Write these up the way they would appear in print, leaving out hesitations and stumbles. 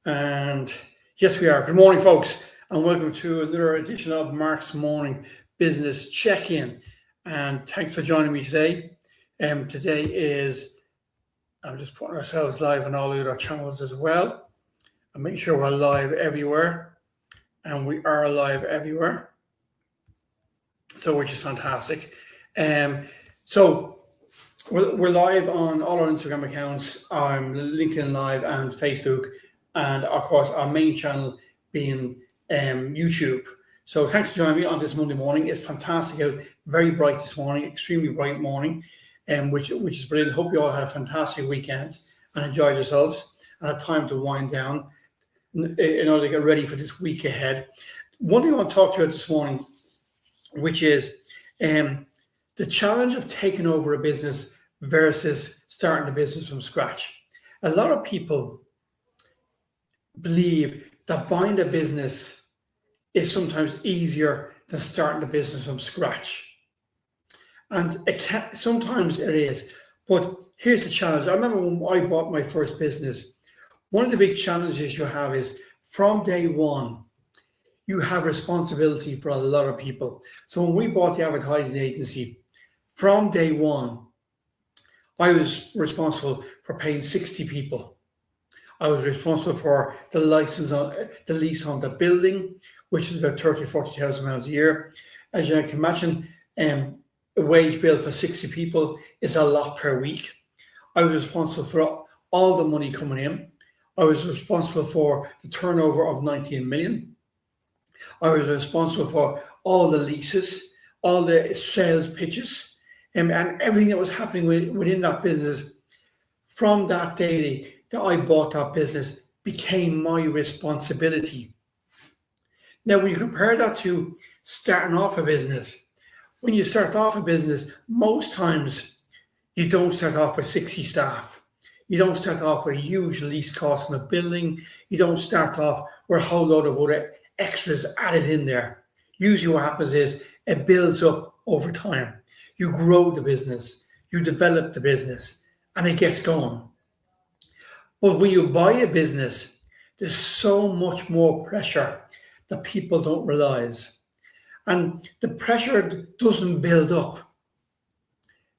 And yes, we are. Good morning, folks, and welcome to another edition of Mark's Morning Business Check-In. And thanks for joining me today. Today is, I'm just putting ourselves live on all the other channels as well. And make sure we're live everywhere. And we are live everywhere. So, which is fantastic. So we're live on all our Instagram accounts, LinkedIn Live and Facebook, and of course our main channel being YouTube. So thanks for joining me on this Monday morning. It's fantastic out, very bright this morning, extremely bright morning, which is brilliant. Hope you all have a fantastic weekend and enjoyed yourselves and have time to wind down in order to get ready for this week ahead. One thing I want to talk to you about this morning, which is the challenge of taking over a business versus starting a business from scratch. A lot of people believe that buying a business is sometimes easier than starting a business from scratch. And sometimes it is. But here's the challenge. I remember when I bought my first business, one of the big challenges you have is from day one, you have responsibility for a lot of people. So when we bought the advertising agency, from day one, I was responsible for paying 60 people. I was responsible for the lease on the building, which is about 30,000 to 40,000 pounds a year. As you can imagine, a wage bill for 60 people is a lot per week. I was responsible for all the money coming in. I was responsible for the turnover of 19 million. I was responsible for all the leases, all the sales pitches, and everything that was happening within that business. From that day that I bought that business became my responsibility. Now, when you compare that to starting off a business, when you start off a business, most times you don't start off with 60 staff. You don't start off with huge lease costs in a building. You don't start off with a whole load of other extras added in there. Usually what happens is it builds up over time. You grow the business, you develop the business, and it gets going. But when you buy a business, there's so much more pressure that people don't realize. And the pressure doesn't build up.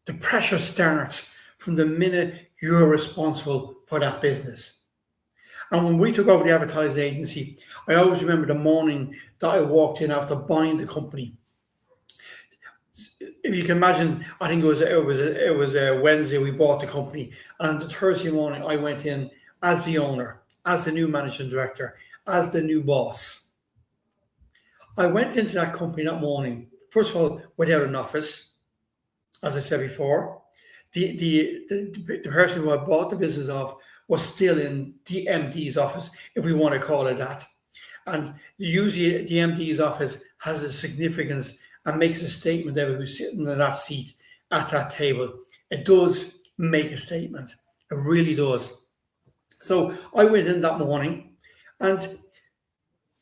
The pressure starts from the minute you're responsible for that business. And when we took over the advertising agency, I always remember the morning that I walked in after buying the company. If you can imagine, I think it was a Wednesday we bought the company, and on the Thursday morning I went in as the owner, as the new managing director, as the new boss. I went into that company that morning, first of all, without an office, as I said before. The person who I bought the business of was still in the MD's office, if we want to call it that. And usually the MD's office has a significance and makes a statement of who's sitting in that seat at that table. It does make a statement. It really does. So I went in that morning, and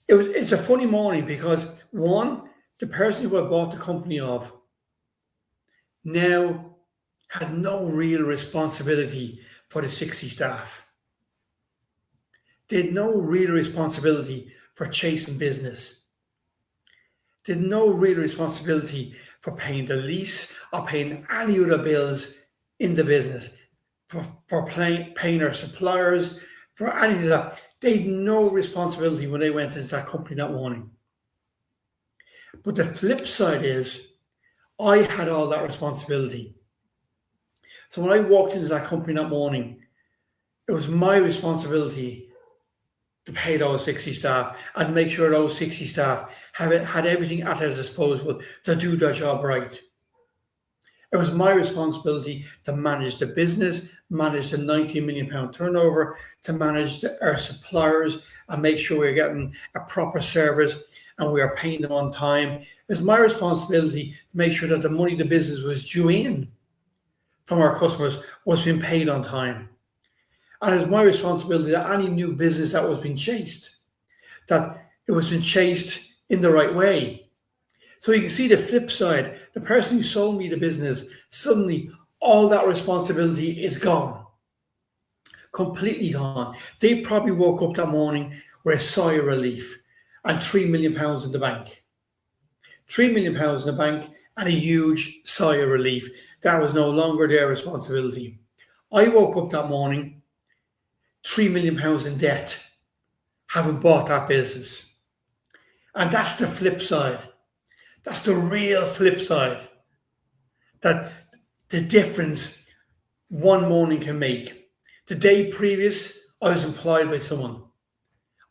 it's a funny morning because, one, the person who I bought the company of now had no real responsibility for the 60 staff. They had no real responsibility for chasing business. They had no real responsibility for paying the lease or paying any other bills in the business, for paying our suppliers, for any of that. They had no responsibility when they went into that company that morning. But the flip side is, I had all that responsibility. So when I walked into that company that morning, it was my responsibility to pay those 60 staff and make sure those 60 staff had everything at their disposal to do their job right. It was my responsibility to manage the business, manage the £19 million turnover, to manage our suppliers and make sure we're getting a proper service and we are paying them on time. It was my responsibility to make sure that the money the business was due in from our customers was being paid on time. And it was my responsibility that any new business that was being chased, that it was being chased in the right way. So you can see the flip side. The person who sold me the business, suddenly all that responsibility is gone. completely gone. They probably woke up that morning with a sigh of relief and £3 million in the bank. £3 million in the bank and a huge sigh of relief. That was no longer their responsibility. I woke up that morning, £3 million in debt, having bought that business. And that's the flip side. That's the real flip side. That the difference one morning can make. The day previous, I was employed by someone.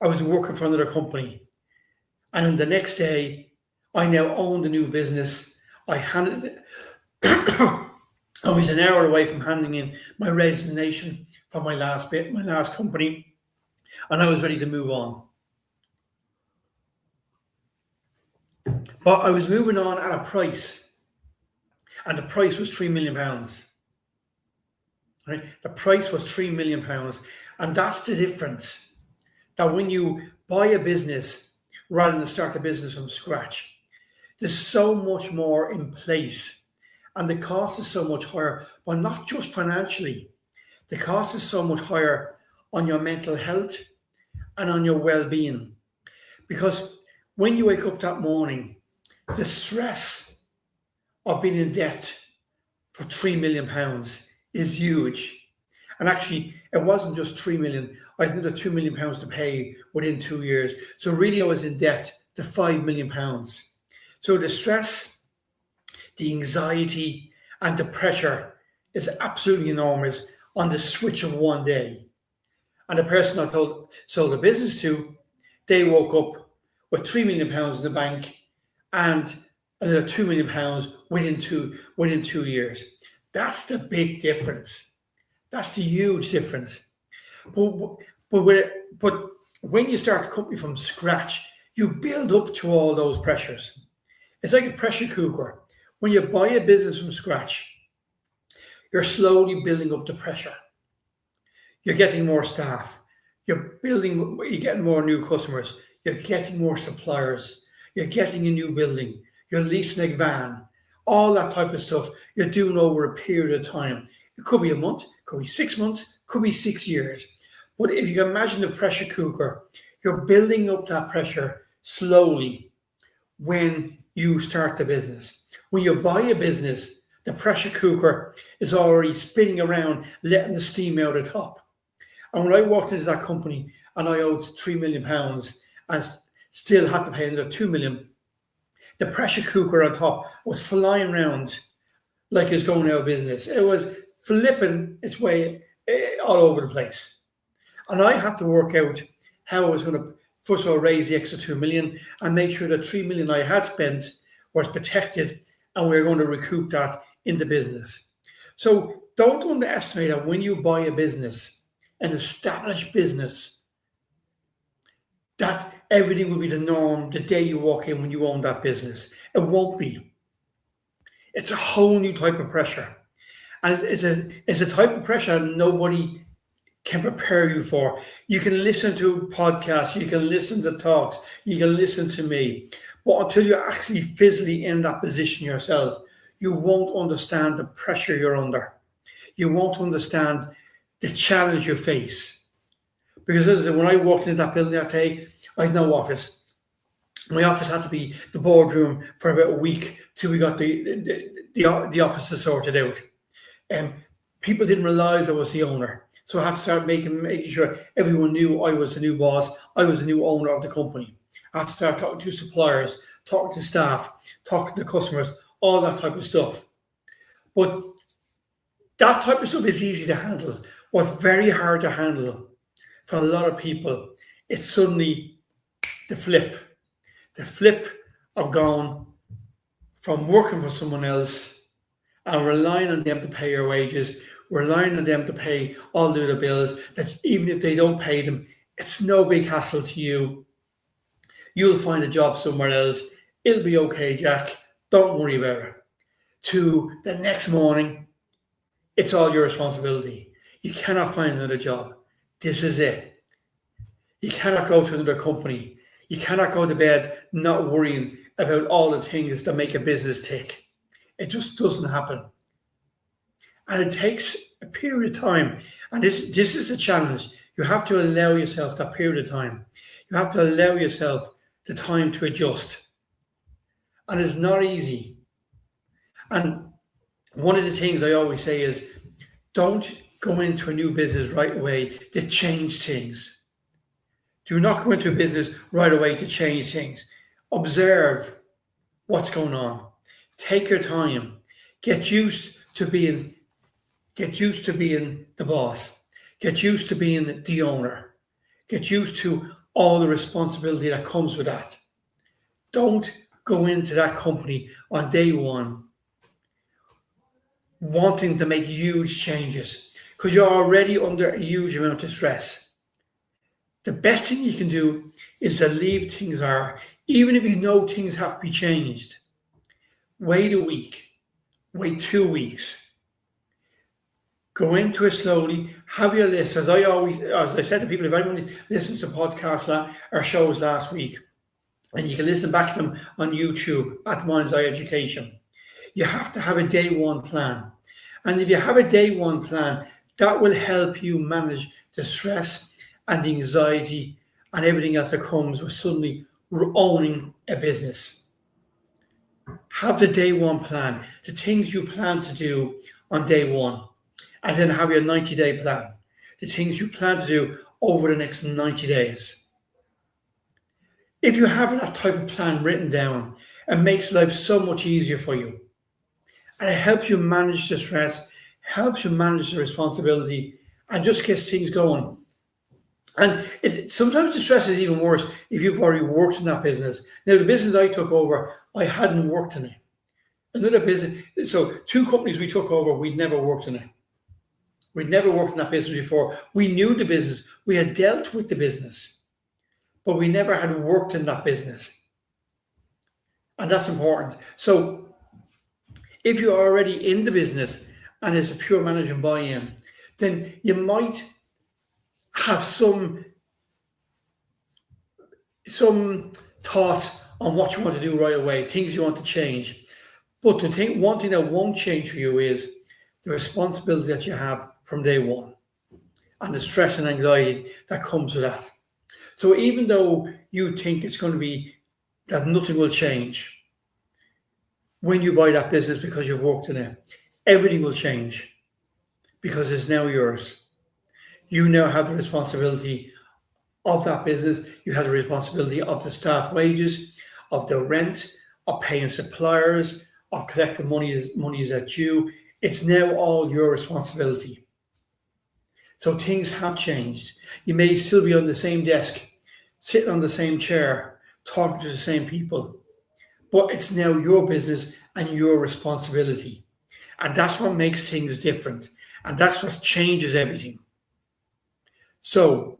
I was working for another company. And then the next day, I now owned a new business. I handed it. I was an hour away from handing in my resignation from my last company, and I was ready to move on. But I was moving on at a price, and the price was £3 million. Right? The price was £3 million, and that's the difference. That when you buy a business rather than start a business from scratch, there's so much more in place, and the cost is so much higher. But not just financially, the cost is so much higher on your mental health and on your well-being, because when you wake up that morning, the stress of being in debt for £3 million is huge. And actually, it wasn't just 3 million. I think there were £2 million to pay within 2 years. So really, I was in debt to £5 million. So the stress, the anxiety, and the pressure is absolutely enormous on the switch of one day. And the person I sold the business to, they woke up with £3 million in the bank and another £2 million within 2 years. That's the big difference. That's the huge difference. But when you start a company from scratch, you build up to all those pressures. It's like a pressure cooker. When you buy a business from scratch, you're slowly building up the pressure. You're getting more staff. You're getting more new customers. You're getting more suppliers. You're getting a new building. You're leasing a van. All that type of stuff you're doing over a period of time. It could be a month, could be 6 months, could be 6 years. But if you can imagine the pressure cooker, you're building up that pressure slowly when you start the business. When you buy a business, the pressure cooker is already spinning around, letting the steam out of the top. And when I walked into that company and I owed £3 million and still had to pay another £2 million, the pressure cooker on top was flying around like it's going out of business. It was flipping its way all over the place. And I had to work out how I was going to, first of all, raise the extra £2 million and make sure that £3 million I had spent was protected, and we were going to recoup that in the business. So don't underestimate that when you buy a business, an established business, that everything will be the norm the day you walk in when you own that business. It won't be. It's a whole new type of pressure. And it's a type of pressure nobody can prepare you for. You can listen to podcasts, you can listen to talks, you can listen to me. But until you're actually physically in that position yourself, you won't understand the pressure you're under. You won't understand the challenge you face. Because as I said, when I walked into that building that day, I had no office. My office had to be the boardroom for about a week till we got the offices sorted out. People didn't realize I was the owner. So I had to start making sure everyone knew I was the new boss. I was the new owner of the company. I had to start talking to suppliers, talking to staff, talking to customers, all that type of stuff. But that type of stuff is easy to handle. What's very hard to handle for a lot of people, it's suddenly the flip of going from working for someone else and relying on them to pay your wages, relying on them to pay all the other bills, that even if they don't pay them, it's no big hassle to you. You'll find a job somewhere else. It'll be okay, Jack. Don't worry about it. To the next morning, it's all your responsibility. You cannot find another job. This is it. You cannot go to another company. You cannot go to bed not worrying about all the things that make a business tick. It just doesn't happen. And it takes a period of time. And this is the challenge. You have to allow yourself that period of time. You have to allow yourself the time to adjust. And it's not easy. And one of the things I always say is, don't go into a new business right away to change things. Do not go into a business right away to change things. Observe what's going on. Take your time. Get used to being the boss. Get used to being the owner. Get used to all the responsibility that comes with that. Don't go into that company on day one wanting to make huge changes, because you're already under a huge amount of stress. The best thing you can do is to leave things are, even if you know things have to be changed. Wait a week, wait 2 weeks. Go into it slowly, have your list. As I said to people, if anyone listens to podcasts or shows last week, and you can listen back to them on YouTube at Mind's Eye Education, you have to have a day one plan. And if you have a day one plan, that will help you manage the stress and the anxiety and everything else that comes with suddenly owning a business. Have the day one plan, the things you plan to do on day one, and then have your 90-day plan, the things you plan to do over the next 90 days. If you have that type of plan written down, it makes life so much easier for you. And it helps you manage the stress, helps you manage the responsibility, and just gets things going. And sometimes the stress is even worse if you've already worked in that business. Now, the business I took over, I hadn't worked in it. Another business, so 2 companies we took over, we'd never worked in it. We'd never worked in that business before. We knew the business. We had dealt with the business, but we never had worked in that business. And that's important. So if you're already in the business and it's a pure management buy-in, then you might have some thoughts on what you want to do right away, things you want to change. But one thing that won't change for you is the responsibility that you have from day one and the stress and anxiety that comes with that. So even though you think it's going to be that nothing will change when you buy that business because you've worked in it, everything will change because it's now yours. You now have the responsibility of that business. You have the responsibility of the staff wages, of the rent, of paying suppliers, of collecting money that due. It's now all your responsibility. So things have changed. You may still be on the same desk, sitting on the same chair, talking to the same people, but it's now your business and your responsibility. And that's what makes things different. And that's what changes everything. So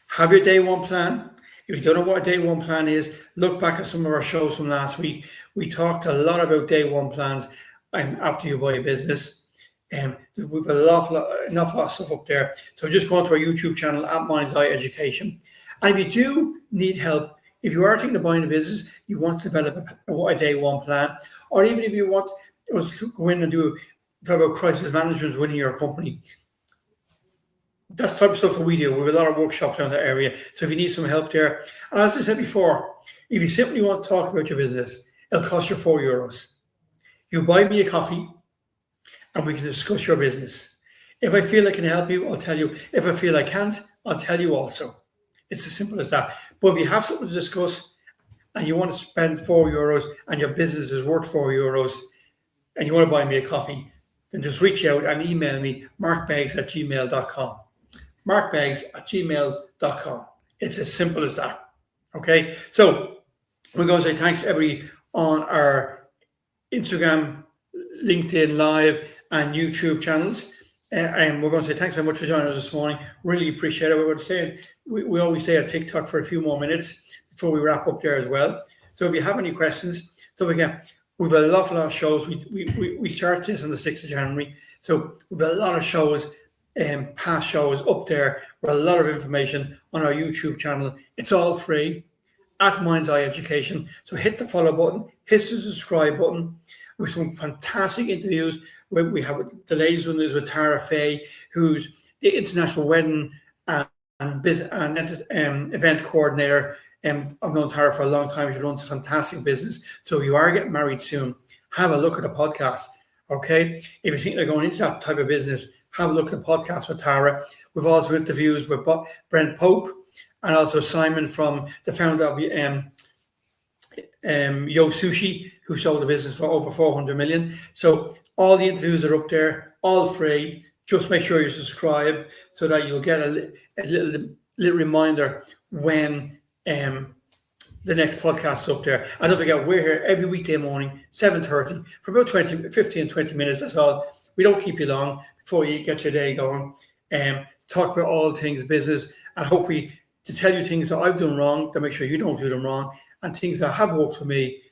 have your day one plan. If you don't know what a day one plan is, look back at some of our shows from last week. We talked a lot about day one plans after you buy a business. We've got enough lot of stuff up there. So just go onto our YouTube channel at Mind's Eye Education. And if you do need help, if you are thinking of buying a business, you want to develop a day one plan, or even if you want us to go in and talk about crisis management within your company, that's the type of stuff that we do. We have a lot of workshops around that area. So if you need some help there, and as I said before, if you simply want to talk about your business, it'll cost you €4. You buy me a coffee and we can discuss your business. If I feel I can help you, I'll tell you. If I feel I can't, I'll tell you also. It's as simple as that. But if you have something to discuss and you want to spend €4 and your business is worth €4 and you want to buy me a coffee, then just reach out and email me, markbeggs@gmail.com. markbeggs@gmail.com. It's as simple as that. Okay? So we're going to say thanks to everybody on our Instagram, LinkedIn Live, and YouTube channels. And we're going to say thanks so much for joining us this morning. Really appreciate it. We're going to say we always stay on TikTok for a few more minutes before we wrap up there as well. So if you have any questions, don't forget, we've a lot of shows. We start this on the 6th of January. So we've a lot of shows, past shows up there with a lot of information on our YouTube channel. It's all free at Mind's Eye Education. So hit the follow button, hit the subscribe button with some fantastic interviews We have the latest one is with Tara Fay, who's the international wedding and event coordinator. I've known Tara for a long time. She runs a fantastic business. So if you are getting married soon, have a look at the podcast. Okay, if you think they're going into that type of business, have a look at the podcast with Tara. We've also interviews with Brent Pope and also Simon, from the founder of Yo Sushi, who sold the business for over 400 million. So all the interviews are up there, all free. Just make sure you subscribe so that you'll get a little reminder when the next podcast is up there. And don't forget, we're here every weekday morning, 7:30, for about 15, 20 minutes. That's all. We don't keep you long before you get your day going. Talk about all things business, and hopefully to tell you things that I've done wrong, to make sure you don't do them wrong, and things that have worked for me,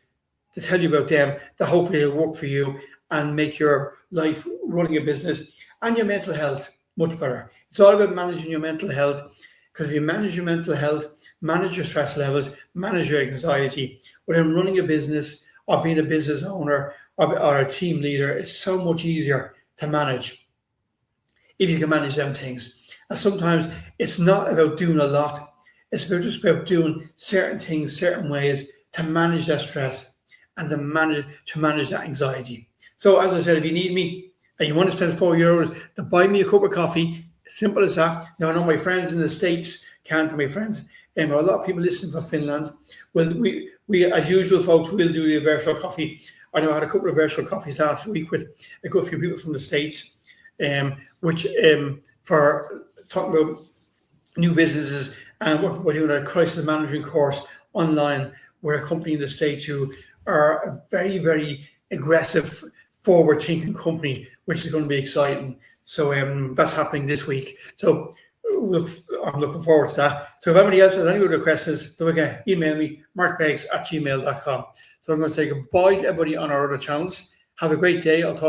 to tell you about them, that hopefully will work for you and make your life running a business and your mental health much better. It's all about managing your mental health, because if you manage your mental health, manage your stress levels, manage your anxiety, when running a business or being a business owner or a team leader, it's so much easier to manage if you can manage them things. And sometimes it's not about doing a lot. It's just about doing certain things, certain ways to manage that stress and to manage that anxiety. So as I said, if you need me and you want to spend €4 to buy me a cup of coffee, simple as that. Now I know my friends in the States can't, my friends, a lot of people listening from Finland. Well, we as usual, folks, we'll do the virtual coffee. I know I had a couple of virtual coffees last week with a good few people from the States, which for talking about new businesses, and we're doing a crisis management course online. We're a company in the States who are a very, very aggressive, forward-thinking company, which is going to be exciting. So that's happening this week. So I'm looking forward to that. So if anybody else has any other questions, don't forget, email me, markbeggs@gmail.com. So I'm going to say goodbye to everybody on our other channels. Have a great day. I'll talk